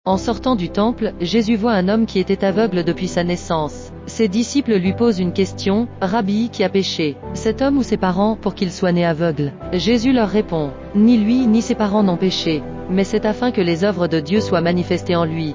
En sortant du temple, Jésus voit un homme qui était aveugle depuis sa naissance. Ses disciples lui posent une question, « Rabbi, qui a péché, cet homme ou ses parents, pour qu'il soit né aveugle ?» Jésus leur répond, « Ni lui ni ses parents n'ont péché, mais c'est afin que les œuvres de Dieu soient manifestées en lui. »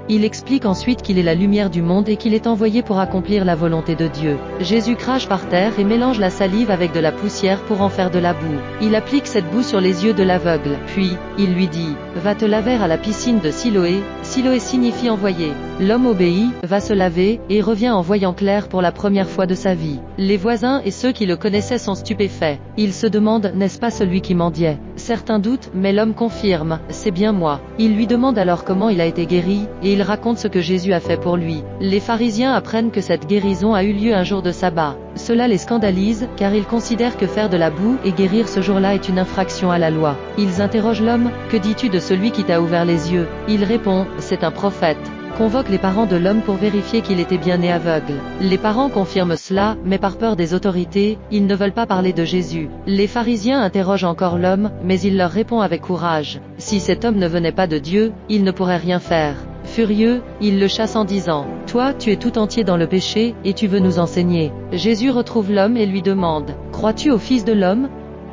Il explique ensuite qu'il est la lumière du monde et qu'il est envoyé pour accomplir la volonté de Dieu. Jésus crache par terre et mélange la salive avec de la poussière pour en faire de la boue. Il applique cette boue sur les yeux de l'aveugle. Puis, il lui dit, « Va te laver à la piscine de Siloé ». Siloé signifie envoyé. L'homme obéit, va se laver, et revient en voyant clair pour la première fois de sa vie. Les voisins et ceux qui le connaissaient sont stupéfaits. Ils se demandent, n'est-ce pas celui qui mendiait? Certains doutent, mais l'homme confirme, c'est bien moi. Il lui demande alors comment il a été guéri, et il raconte ce que Jésus a fait pour lui. Les pharisiens apprennent que cette guérison a eu lieu un jour de sabbat. Cela les scandalise, car ils considèrent que faire de la boue et guérir ce jour-là est une infraction à la loi. Ils interrogent l'homme, « Que dis-tu de celui qui t'a ouvert les yeux ?» Il répond, « C'est un prophète. » Convoque les parents de l'homme pour vérifier qu'il était bien né aveugle. Les parents confirment cela, mais par peur des autorités, ils ne veulent pas parler de Jésus. Les pharisiens interrogent encore l'homme, mais il leur répond avec courage. Si cet homme ne venait pas de Dieu, il ne pourrait rien faire. Furieux, il le chasse en disant, « Toi, tu es tout entier dans le péché, et tu veux nous enseigner. » Jésus retrouve l'homme et lui demande, « Crois-tu au Fils de l'homme ?»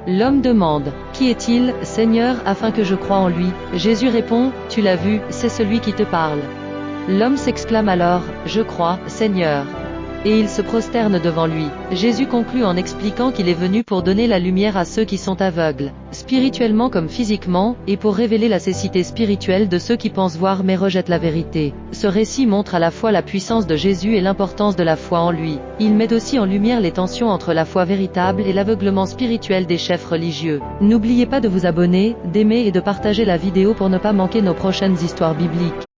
L'homme demande, « Qui est-il, Seigneur, afin que je croie en lui ?» Jésus répond, « Tu l'as vu, c'est celui qui te parle. » L'homme s'exclame alors, « Je crois, Seigneur. » Et il se prosterne devant lui. Jésus conclut en expliquant qu'il est venu pour donner la lumière à ceux qui sont aveugles, spirituellement comme physiquement, et pour révéler la cécité spirituelle de ceux qui pensent voir mais rejettent la vérité. Ce récit montre à la fois la puissance de Jésus et l'importance de la foi en lui. Il met aussi en lumière les tensions entre la foi véritable et l'aveuglement spirituel des chefs religieux. N'oubliez pas de vous abonner, d'aimer et de partager la vidéo pour ne pas manquer nos prochaines histoires bibliques.